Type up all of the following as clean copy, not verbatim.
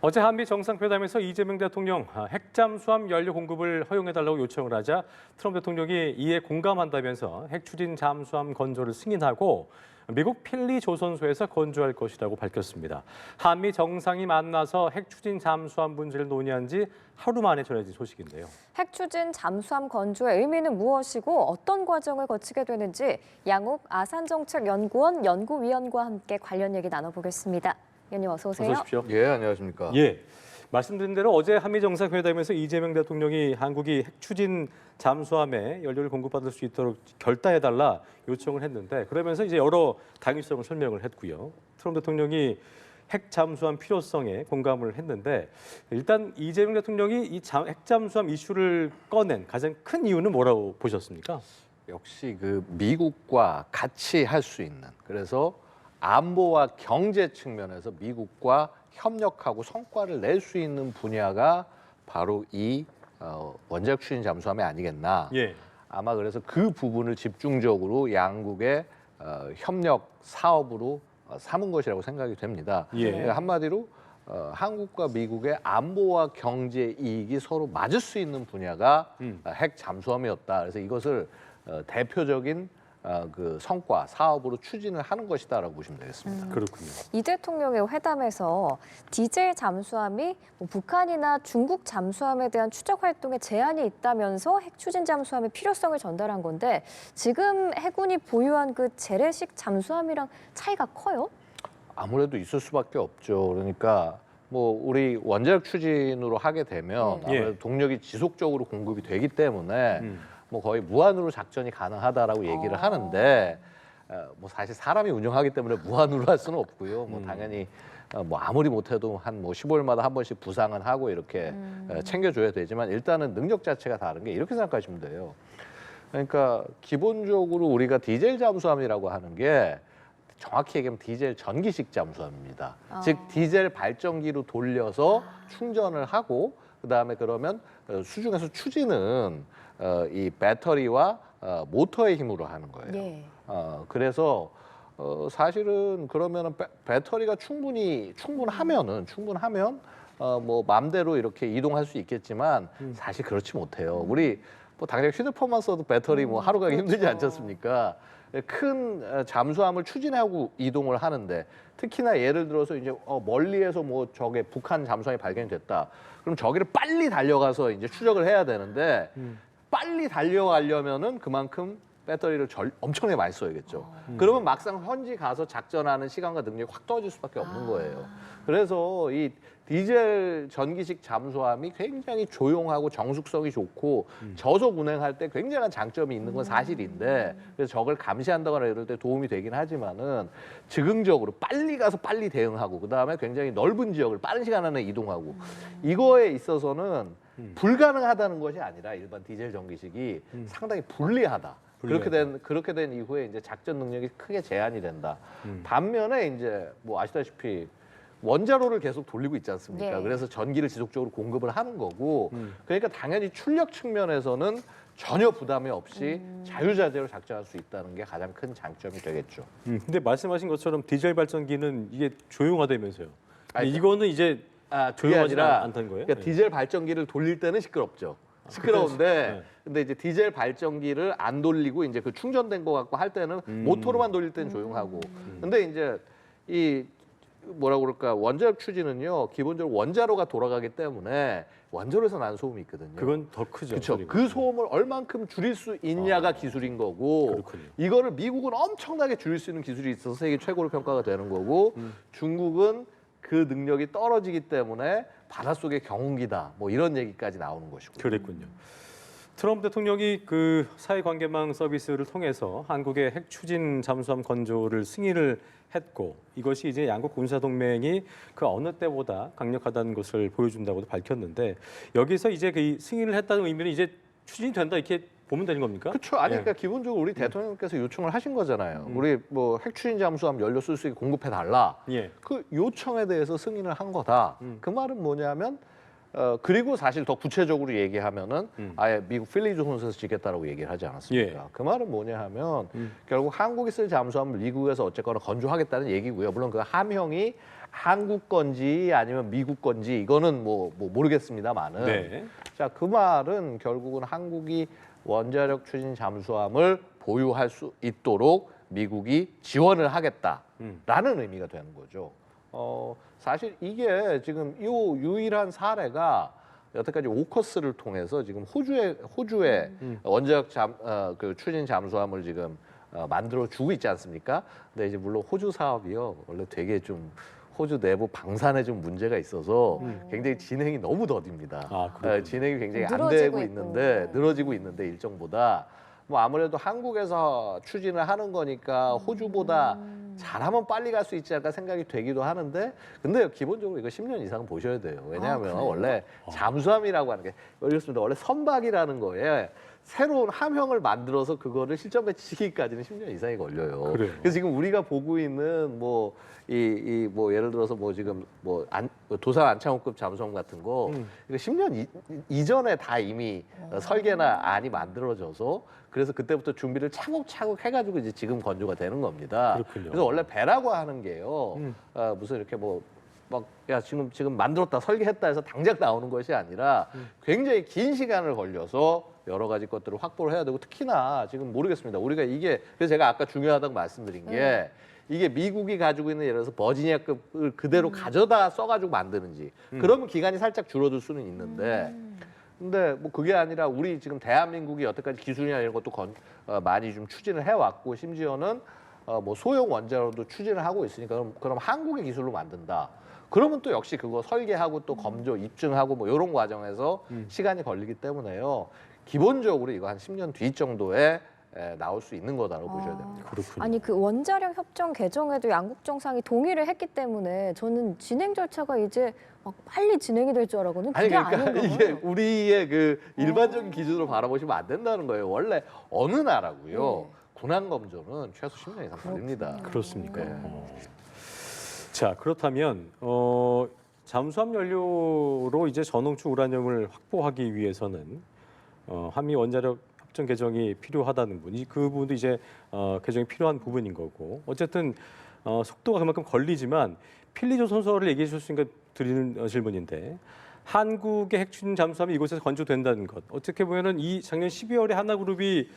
어제 한미 정상회담에서 이재명 대통령 핵잠수함 연료 공급을 허용해달라고 요청을 하자 트럼프 대통령이 이에 공감한다면서 핵 추진 잠수함 건조를 승인하고 미국 필리 조선소에서 건조할 것이라고 밝혔습니다. 한미 정상이 만나서 핵 추진 잠수함 문제를 논의한 지 하루 만에 전해진 소식인데요. 핵 추진 잠수함 건조의 의미는 무엇이고 어떤 과정을 거치게 되는지 양욱 아산정책연구원 연구위원과 함께 관련 얘기 나눠보겠습니다. 위원님 어서 오세요. 어서 오십시오. 예, 안녕하십니까. 예, 말씀드린 대로 어제 한미 정상회담에서 이재명 대통령이 한국이 핵 추진 잠수함에 연료를 공급받을 수 있도록 결단해달라 요청을 했는데 그러면서 이제 여러 당위성을 설명을 했고요. 트럼프 대통령이 핵 잠수함 필요성에 공감을 했는데 일단 이재명 대통령이 이 핵 잠수함 이슈를 꺼낸 가장 큰 이유는 뭐라고 보셨습니까? 역시 그 미국과 같이 할 수 있는, 그래서 안보와 경제 측면에서 미국과 협력하고 성과를 낼 수 있는 분야가 바로 이 원자력 추진 잠수함이 아니겠나. 예. 아마 그래서 그 부분을 집중적으로 양국의 협력 사업으로 삼은 것이라고 생각이 됩니다. 예. 그러니까 한마디로 한국과 미국의 안보와 경제 이익이 서로 맞을 수 있는 분야가 핵 잠수함이었다. 그래서 이것을 대표적인 그 성과 사업으로 추진을 하는 것이다라고 보시면 되겠습니다. 그렇군요. 이 대통령의 회담에서 디젤 잠수함이 북한이나 중국 잠수함에 대한 추적 활동에 제한이 있다면서 핵 추진 잠수함의 필요성을 전달한 건데 지금 해군이 보유한 그 재래식 잠수함이랑 차이가 커요? 아무래도 있을 수밖에 없죠. 그러니까 뭐 우리 원자력 추진으로 하게 되면 네. 아무래도 동력이 지속적으로 공급이 되기 때문에 뭐 거의 무한으로 작전이 가능하다라고 얘기를 하는데 뭐 사실 사람이 운영하기 때문에 무한으로 할 수는 없고요. 뭐 당연히 뭐 아무리 못해도 한 뭐 15일마다 한 번씩 부상은 하고 이렇게 챙겨줘야 되지만 일단은 능력 자체가 다른 게 이렇게 생각하시면 돼요. 그러니까 기본적으로 우리가 디젤 잠수함이라고 하는 게 정확히 얘기하면 디젤 전기식 잠수함입니다. 즉 디젤 발전기로 돌려서 충전을 하고 그다음에 그러면 수중에서 추진은 이 배터리와 모터의 힘으로 하는 거예요. 예. 그래서 사실은 그러면은 배터리가 충분하면 뭐 마음대로 이렇게 이동할 수 있겠지만 사실 그렇지 못해요. 우리 뭐 당장 휴대폰만 써도 배터리 뭐 하루 가기 힘들지 않지 않습니까? 큰 잠수함을 추진하고 이동을 하는데 특히나 예를 들어서 이제 멀리에서 뭐 저게 북한 잠수함이 발견됐다. 그럼 저기를 빨리 달려가서 이제 추적을 해야 되는데 빨리 달려가려면은 그만큼 배터리를 엄청나게 많이 써야겠죠. 그러면 막상 현지 가서 작전하는 시간과 능력이 확 떨어질 수밖에 없는 거예요. 그래서 이 디젤 전기식 잠수함이 굉장히 조용하고 정숙성이 좋고 저속 운행할 때 굉장한 장점이 있는 건 사실인데 그래서 저걸 감시한다거나 이럴 때 도움이 되긴 하지만은 즉흥적으로 빨리 가서 빨리 대응하고 그다음에 굉장히 넓은 지역을 빠른 시간 안에 이동하고 이거에 있어서는 불가능하다는 것이 아니라 일반 디젤 전기식이 상당히 불리하다. 그렇게 된 이후에 이제 작전 능력이 크게 제한이 된다. 반면에 이제 뭐 아시다시피 원자로를 계속 돌리고 있지 않습니까? 네. 그래서 전기를 지속적으로 공급을 하는 거고, 그러니까 당연히 출력 측면에서는 전혀 부담이 없이 자유자재로 작전할 수 있다는 게 가장 큰 장점이 되겠죠. 근데 말씀하신 것처럼 디젤 발전기는 이게 조용하다면서요. 아니, 이거는 이제 그게 조용하지 아니라 않다는 거예요? 그러니까 디젤 발전기를 돌릴 때는 시끄럽죠. 시끄러운데, 근데 이제 디젤 발전기를 안 돌리고 이제 그 충전된 거 갖고 할 때는 모터로만 돌릴 때는 조용하고. 근데 이제 이 뭐라 그럴까 원자력 추진은요 기본적으로 원자로가 돌아가기 때문에 원자로에서 나는 소음이 있거든요. 그건 더 크죠. 그렇죠. 소리가. 그 소음을 얼만큼 줄일 수 있냐가 기술인 거고 그렇군요. 이거를 미국은 엄청나게 줄일 수 있는 기술이 있어서 세계 최고로 평가가 되는 거고 중국은 그 능력이 떨어지기 때문에 바닷속의 경운기다. 뭐 이런 얘기까지 나오는 것이고. 그랬군요. 트럼프 대통령이 그 사회관계망 서비스를 통해서 한국의 핵 추진 잠수함 건조를 승인을 했고 이것이 이제 양국 군사 동맹이 그 어느 때보다 강력하다는 것을 보여준다고도 밝혔는데 여기서 이제 그 승인을 했다는 의미는 이제 추진이 된다 이렇게 보면 되는 겁니까? 그렇죠. 아니 그러니까 기본적으로 우리 대통령께서 요청을 하신 거잖아요. 우리 뭐 핵 추진 잠수함 연료 쓸 수 있게 공급해 달라. 예. 그 요청에 대해서 승인을 한 거다. 그 말은 뭐냐면 그리고 사실 더 구체적으로 얘기하면은 아예 미국 필리 조선소에서 짓겠다라고 얘기를 하지 않았습니까? 예. 그 말은 뭐냐 하면 결국 한국이 쓸 잠수함을 미국에서 어쨌거나 건조하겠다는 얘기고요. 물론 그 함형이 한국 건지 아니면 미국 건지 이거는 뭐 모르겠습니다만은 네. 자, 그 말은 결국은 한국이 원자력 추진 잠수함을 보유할 수 있도록 미국이 지원을 하겠다라는 의미가 되는 거죠. 사실 이게 지금 이 유일한 사례가 여태까지 오커스를 통해서 지금 호주의 원자력 그 추진 잠수함을 지금 만들어 주고 있지 않습니까? 근데 이제 물론 호주 사업이요 원래 되게 좀 호주 내부 방산에 좀 문제가 있어서 굉장히 진행이 너무 더딥니다. 아, 그렇군요. 진행이 굉장히 안 늘어지고 되고 있는데 있군요. 늘어지고 있는데 일정보다 뭐 아무래도 한국에서 추진을 하는 거니까 호주보다 잘하면 빨리 갈 수 있지 않을까 생각이 되기도 하는데 근데 기본적으로 이거 10년 이상은 보셔야 돼요. 왜냐하면 그래요? 원래 잠수함이라고 하는 게 이렇습니다. 원래 선박이라는 거에 새로운 함형을 만들어서 그거를 실전 배치시키기까지는 10년 이상이 걸려요. 그래요. 그래서 지금 우리가 보고 있는 뭐 예를 들어서 뭐 지금 도산 안창호급 잠수함 같은 거 이거 10년 이전에 다 이미 설계나 안이 만들어져서 그래서 그때부터 준비를 차곡차곡 해가지고 이제 지금 건조가 되는 겁니다. 그렇군요. 그래서 원래 배라고 하는 게요 무슨 이렇게 야 지금 만들었다 설계했다 해서 당장 나오는 것이 아니라 굉장히 긴 시간을 걸려서 여러 가지 것들을 확보를 해야 되고 특히나 지금 모르겠습니다. 우리가 이게 그래서 제가 아까 중요하다고 말씀드린 게 이게 미국이 가지고 있는 예를 들어서 버지니아급을 그대로 가져다 써가지고 만드는지 그러면 기간이 살짝 줄어들 수는 있는데 근데 뭐 그게 아니라 우리 지금 대한민국이 여태까지 기술이나 이런 것도 많이 좀 추진을 해왔고 심지어는 뭐 소형 원자로도 추진을 하고 있으니까 그럼 한국의 기술로 만든다. 그러면 또 역시 그거 설계하고 또 검조, 입증하고 뭐 이런 과정에서 시간이 걸리기 때문에요. 기본적으로 이거 한 10년 뒤 정도에 나올 수 있는 거다라고 보셔야 됩니다. 그렇군요. 아니 그 원자력 협정 개정에도 양국 정상이 동의를 했기 때문에 저는 진행 절차가 이제 막 빨리 진행이 될 줄 알았거든요. 아니 그게 그러니까 아닌가 이게 봐요. 우리의 그 일반적인 기준으로 바라보시면 안 된다는 거예요. 원래 어느 나라고요. 군함 검조는 최소 10년 이상 걸립니다. 그렇습니까? 네. 자, 그렇다면 잠수함 연료로 이제 전홍축 우라늄을 확보하기 위해서는 한미 원자력 협정 개정이 필요하다는 분이 그 부분도 이제 개정이 필요한 부분인 거고 어쨌든 속도가 그만큼 걸리지만 필리조선소를 얘기해 주실 수 있으니까 드리는 질문인데 한국의 핵추진 잠수함이 이곳에서 건조된다는 것 어떻게 보면은 이 작년 12월에 하나그룹이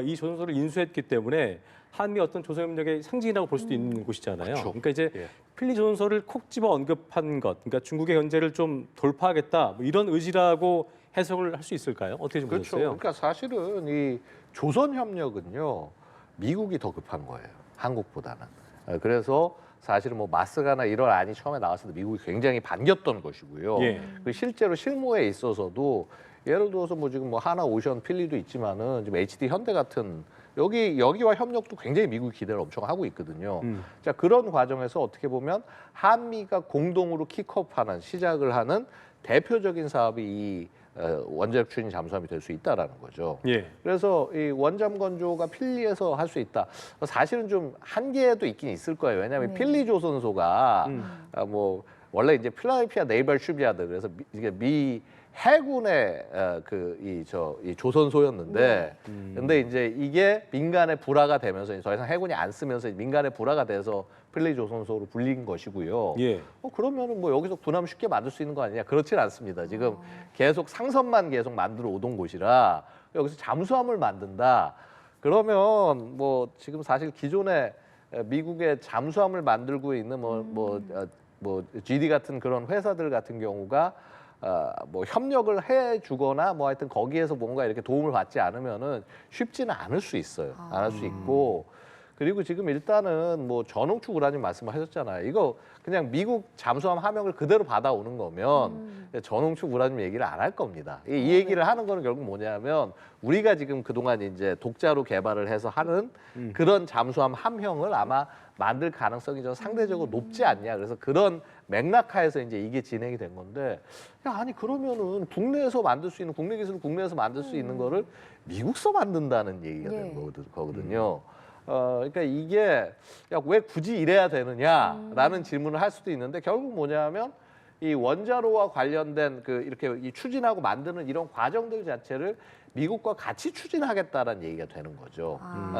이 조선소를 인수했기 때문에 한미 어떤 조선협력의 상징이라고 볼 수도 있는 곳이잖아요. 그렇죠. 그러니까 이제 예. 필리조선소를 콕 집어 언급한 것, 그러니까 중국의 견제를 좀 돌파하겠다 뭐 이런 의지라고 해석을 할 수 있을까요? 어떻게 좀 그렇죠. 보셨어요? 그러니까 사실은 이 조선 협력은요 미국이 더 급한 거예요. 한국보다는. 그래서 사실은 뭐 마스가나 이런 안이 처음에 나왔을 때 미국이 굉장히 반겼던 것이고요. 예. 그 실제로 실무에 있어서도 예를 들어서 뭐 지금 뭐 하나 오션 필리도 있지만은 지금 HD 현대 같은 여기와 협력도 굉장히 미국이 기대를 엄청 하고 있거든요. 자 그런 과정에서 어떻게 보면 한미가 공동으로 킥업하는 시작을 하는 대표적인 사업이 이 원자력 추진 잠수함이 될 수 있다라는 거죠. 예. 그래서 이 원잠 건조가 필리에서 할 수 있다. 사실은 좀 한계도 있긴 있을 거예요. 왜냐하면 네. 필리 조선소가 뭐 원래 이제 필라델피아 네이벌 슈비아드 그래서 이게 미 해군의 이 조선소였는데, 근데 이제 이게 민간의 불화가 되면서 더 이상 해군이 안 쓰면서 민간의 불화가 돼서 필리 조선소로 불린 것이고요. 예. 그러면은 뭐 여기서 군함 쉽게 만들 수 있는 거 아니냐? 그렇진 않습니다. 지금 계속 상선만 계속 만들어 오던 곳이라 여기서 잠수함을 만든다. 그러면 뭐 지금 사실 기존에 미국의 잠수함을 만들고 있는 뭐 GD 같은 그런 회사들 같은 경우가 뭐 협력을 해주거나 뭐 하여튼 거기에서 뭔가 이렇게 도움을 받지 않으면은 쉽지는 않을 수 있어요. 안 할 수 있고 그리고 지금 일단은 뭐 전홍축 우라늄 말씀을 하셨잖아요. 이거 그냥 미국 잠수함 함영을 그대로 받아오는 거면 전홍축 우라늄 얘기를 안 할 겁니다. 이 얘기를 하는 거는 결국 뭐냐면 우리가 지금 그동안 이제 독자로 개발을 해서 하는 그런 잠수함 함형을 아마 만들 가능성이 좀 상대적으로 높지 않냐. 그래서 그런 맥락하에서 이제 이게 진행이 된 건데, 야, 아니 그러면은 국내에서 만들 수 있는 국내 기술을 국내에서 만들 수 있는 거를 미국서 만든다는 얘기가 되는 거거든요. 그러니까 이게 야, 왜 굳이 이래야 되느냐라는 질문을 할 수도 있는데 결국 뭐냐면 이 원자로와 관련된 그 이렇게 이 추진하고 만드는 이런 과정들 자체를 미국과 같이 추진하겠다라는 얘기가 되는 거죠.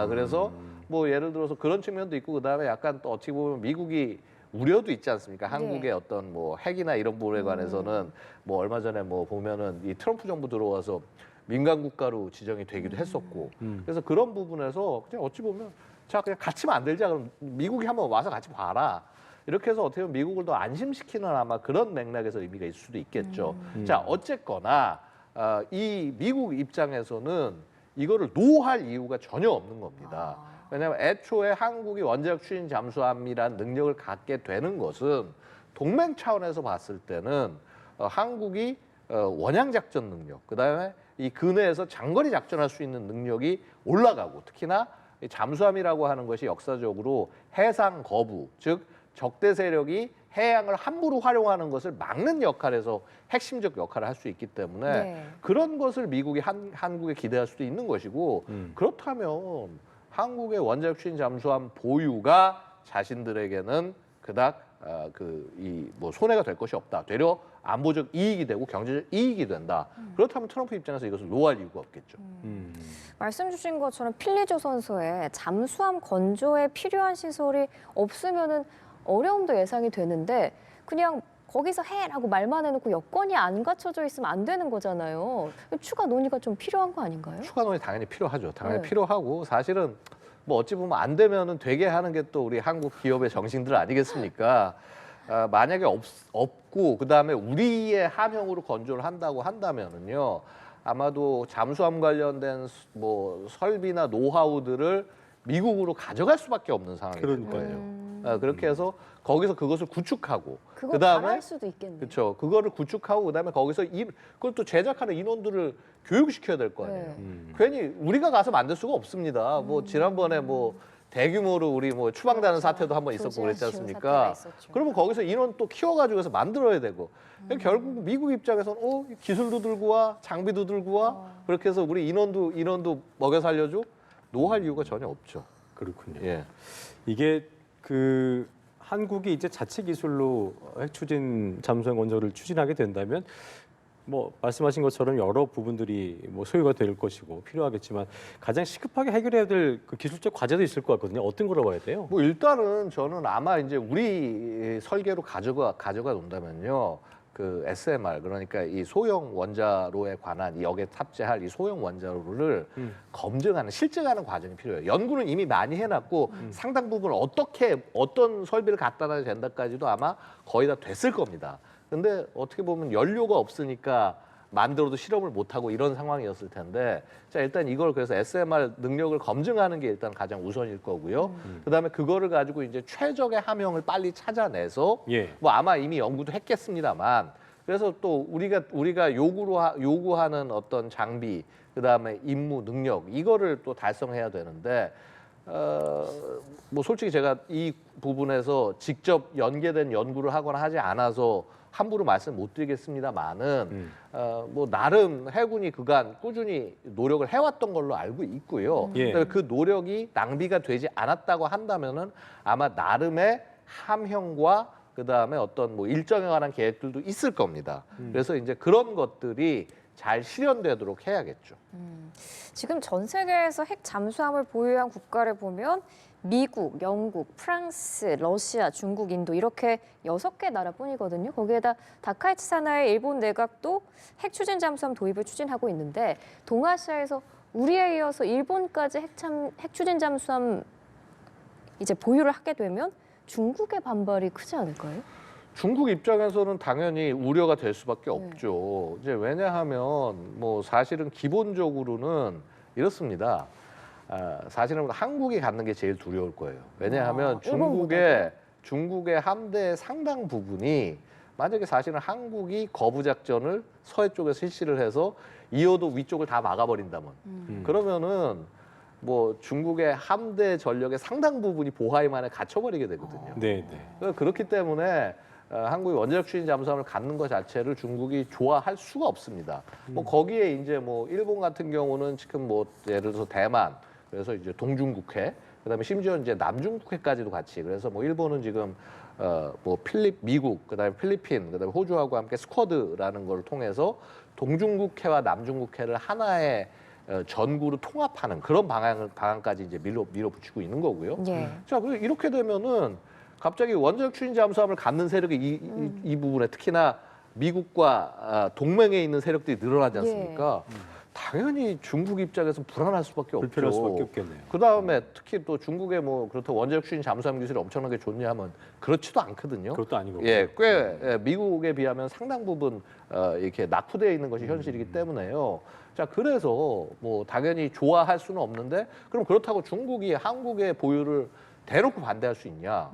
그래서 뭐 예를 들어서 그런 측면도 있고 그다음에 약간 또 어떻게 보면 미국이 우려도 있지 않습니까? 한국의 네. 어떤 뭐 핵이나 이런 부분에 관해서는 뭐 얼마 전에 뭐 보면은 이 트럼프 정부 들어와서 민간 국가로 지정이 되기도 했었고 그래서 그런 부분에서 그냥 어찌 보면 자 그냥 같이 만들자 그럼 미국이 한번 와서 같이 봐라. 이렇게 해서 어떻게 보면 미국을 더 안심시키는 아마 그런 맥락에서 의미가 있을 수도 있겠죠. 자 어쨌거나 이 미국 입장에서는 이거를 노할 이유가 전혀 없는 겁니다. 왜냐하면 애초에 한국이 원자력 추진 잠수함이란 능력을 갖게 되는 것은 동맹 차원에서 봤을 때는 한국이 원양 작전 능력, 그다음에 이 근해에서 장거리 작전할 수 있는 능력이 올라가고 특히나 이 잠수함이라고 하는 것이 역사적으로 해상 거부, 즉 적대 세력이 해양을 함부로 활용하는 것을 막는 역할에서 핵심적 역할을 할 수 있기 때문에 네. 그런 것을 미국이 한국에 기대할 수도 있는 것이고 그렇다면 한국의 원자력 추진 잠수함 보유가 자신들에게는 그닥 뭐 손해가 될 것이 없다. 되려 안보적 이익이 되고 경제적 이익이 된다. 그렇다면 트럼프 입장에서 이것을 노할 이유가 없겠죠. 말씀 주신 것처럼 필리조선소에 잠수함 건조에 필요한 시설이 없으면은 어려움도 예상이 되는데 그냥 거기서 해라고 말만 해놓고 여건이 안 갖춰져 있으면 안 되는 거잖아요. 추가 논의가 좀 필요한 거 아닌가요? 추가 논의 당연히 필요하죠. 당연히 네. 필요하고 사실은 뭐 어찌 보면 안 되면은 되게 하는 게 또 우리 한국 기업의 정신들 아니겠습니까? 만약에 없고 그다음에 우리의 함형으로 건조를 한다고 한다면은요. 아마도 잠수함 관련된 뭐 설비나 노하우들을 미국으로 가져갈 수밖에 없는 상황이 될 그러니까요. 거예요. 그렇게 해서 거기서 그것을 구축하고 그거 그다음에 잘할 수도 있겠네요. 그렇죠. 그거를 구축하고 그다음에 거기서 그걸 또 제작하는 인원들을 교육시켜야 될 거 아니에요. 네. 괜히 우리가 가서 만들 수가 없습니다. 뭐 지난번에 뭐 대규모로 우리 뭐 추방다는 사태도 한번 있었고 그랬지 조지아 지원 않습니까? 사태가 있었죠. 그러면 거기서 인원 또 키워가지고 해서 만들어야 되고 결국 미국 입장에서는 기술도 들고 와 장비도 들고 와 그렇게 해서 우리 인원도 먹여 살려줘 노할 이유가 전혀 없죠. 그렇군요. 예. 이게 그 한국이 이제 자체 기술로 핵 추진 잠수함 건조를 추진하게 된다면 뭐 말씀하신 것처럼 여러 부분들이 뭐 소요가 될 것이고 필요하겠지만 가장 시급하게 해결해야 될 그 기술적 과제도 있을 것 같거든요. 어떤 거라고 봐야 돼요? 뭐 일단은 저는 아마 이제 우리 설계로 가져가 놓는다면요. 그 SMR 그러니까 이 소형 원자로에 관한 여기에 탑재할 이 소형 원자로를 검증하는 실증하는 과정이 필요해요. 연구는 이미 많이 해놨고 상당 부분 어떤 설비를 갖다 놔야 된다까지도 아마 거의 다 됐을 겁니다. 근데 어떻게 보면 연료가 없으니까 만들어도 실험을 못하고 이런 상황이었을 텐데 자 일단 이걸 그래서 SMR 능력을 검증하는 게 일단 가장 우선일 거고요. 그다음에 그거를 가지고 이제 최적의 함형을 빨리 찾아내서 예. 뭐 아마 이미 연구도 했겠습니다만 그래서 또 우리가 요구하는 어떤 장비 그다음에 임무 능력 이거를 또 달성해야 되는데 뭐 솔직히 제가 이 부분에서 직접 연계된 연구를 하거나 하지 않아서 함부로 말씀 못 드리겠습니다만은 뭐 나름 해군이 그간 꾸준히 노력을 해왔던 걸로 알고 있고요. 예. 그다음에 그 노력이 낭비가 되지 않았다고 한다면은 아마 나름의 함형과 그다음에 어떤 뭐 일정에 관한 계획들도 있을 겁니다. 그래서 이제 그런 것들이 잘 실현되도록 해야겠죠. 지금 전 세계에서 핵 잠수함을 보유한 국가를 보면 미국, 영국, 프랑스, 러시아, 중국, 인도 이렇게 6개 나라뿐이거든요. 거기에다 다카이치 산하의 일본 내각도 핵 추진 잠수함 도입을 추진하고 있는데 동아시아에서 우리에 이어서 일본까지 핵 추진 잠수함 이제 보유를 하게 되면 중국의 반발이 크지 않을까요? 중국 입장에서는 당연히 우려가 될 수밖에 없죠. 이제 왜냐하면 뭐 사실은 기본적으로는 이렇습니다. 사실은 한국이 갖는 게 제일 두려울 거예요. 왜냐하면 중국의 함대의 상당 부분이 만약에 사실은 한국이 거부 작전을 서해 쪽에서 실시를 해서 이어도 위쪽을 다 막아버린다면 그러면은 뭐 중국의 함대 전력의 상당 부분이 보하임 안에 갇혀버리게 되거든요. 네, 네. 그렇기 때문에 한국이 원자력 추진 잠수함을 갖는 것 자체를 중국이 좋아할 수가 없습니다. 뭐 거기에 이제 뭐 일본 같은 경우는 지금 뭐 예를 들어서 대만 그래서 이제 동중국해 그다음에 심지어 이제 남중국해까지도 같이 그래서 뭐 일본은 지금 뭐 미국 그다음에 필리핀 그다음에 호주하고 함께 스쿼드라는 걸 통해서 동중국해와 남중국해를 하나의 전구로 통합하는 그런 방안까지 이제 밀어붙이고 있는 거고요. 예. 자, 그리고 이렇게 되면은 갑자기 원자력 추진 잠수함을 갖는 세력이 이 부분에 특히나 미국과 동맹에 있는 세력들이 늘어나지 않습니까? 당연히 중국 입장에서 불안할 수밖에 없죠. 불편할 수밖에 없겠네요. 그다음에 특히 또 중국의 뭐 그렇다고 원자력 추진 잠수함 기술이 엄청나게 좋냐 하면 그렇지도 않거든요. 그것도 아니고. 예, 꽤 미국에 비하면 상당 부분 이렇게 낙후되어 있는 것이 현실이기 때문에요. 자, 그래서 뭐 당연히 좋아할 수는 없는데 그럼 그렇다고 중국이 한국의 보유를 대놓고 반대할 수 있냐?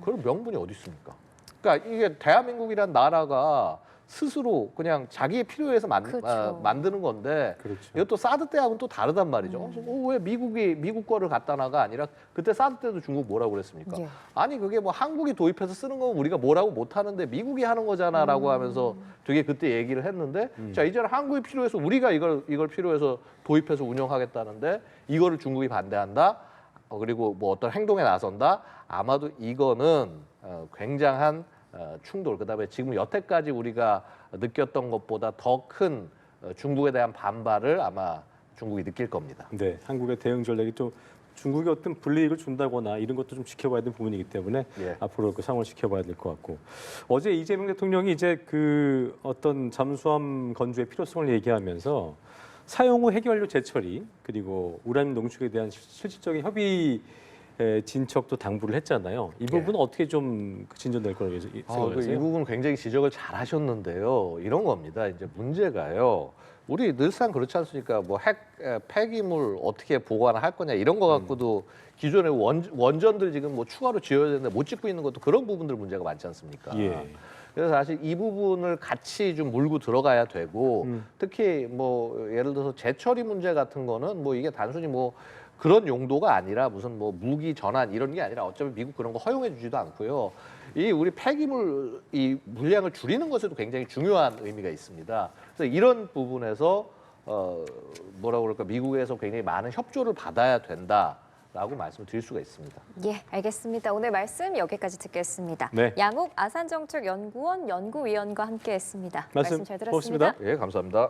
그런 명분이 어디 있습니까? 그러니까 이게 대한민국이란 나라가 스스로 그냥 자기의 필요에서 그렇죠. 만드는 건데 그렇죠. 이것도 사드 때하고는 또 다르단 말이죠. 왜 미국 거를 갖다 놔가 아니라 그때 사드 때도 중국 뭐라고 그랬습니까? 예. 아니 그게 뭐 한국이 도입해서 쓰는 거면 우리가 뭐라고 못 하는데 미국이 하는 거잖아라고 하면서 되게 그때 얘기를 했는데 자 이제는 한국이 필요해서 우리가 이걸 필요해서 도입해서 운영하겠다는데 이거를 중국이 반대한다. 그리고 뭐 어떤 행동에 나선다. 아마도 이거는 굉장한 충돌, 그다음에 지금 여태까지 우리가 느꼈던 것보다 더 큰 중국에 대한 반발을 아마 중국이 느낄 겁니다. 네, 한국의 대응 전략이 좀 중국이 어떤 불이익을 준다거나 이런 것도 좀 지켜봐야 되는 부분이기 때문에 예. 앞으로 그 상황을 지켜봐야 될 것 같고 어제 이재명 대통령이 이제 그 어떤 잠수함 건조의 필요성을 얘기하면서 사용 후 핵연료 재처리 그리고 우라늄 농축에 대한 실질적인 협의 진척도 당부를 했잖아요. 이 부분은 어떻게 좀 진전될 거라고 생각하세요? 이 부분 굉장히 지적을 잘 하셨는데요. 이런 겁니다. 이제 문제가요. 우리 늘상 그렇지 않습니까? 뭐 폐기물 어떻게 보관할 거냐 이런 거 갖고도 기존의 원전들 지금 뭐 추가로 지어야 되는데 못 짓고 있는 것도 그런 부분들 문제가 많지 않습니까? 예. 그래서 사실 이 부분을 같이 좀 물고 들어가야 되고 특히 뭐 예를 들어서 재처리 문제 같은 거는 뭐 이게 단순히 뭐 그런 용도가 아니라 무슨 뭐 무기 전환 이런 게 아니라 어차피 미국 그런 거 허용해 주지도 않고요. 이 우리 폐기물 이 물량을 줄이는 것에도 굉장히 중요한 의미가 있습니다. 그래서 이런 부분에서 뭐라고 그럴까 미국에서 굉장히 많은 협조를 받아야 된다라고 말씀을 드릴 수가 있습니다. 예, 알겠습니다. 오늘 말씀 여기까지 듣겠습니다. 네. 양욱 아산정책연구원 연구위원과 함께했습니다. 말씀 잘 고맙습니다. 들었습니다. 예, 감사합니다.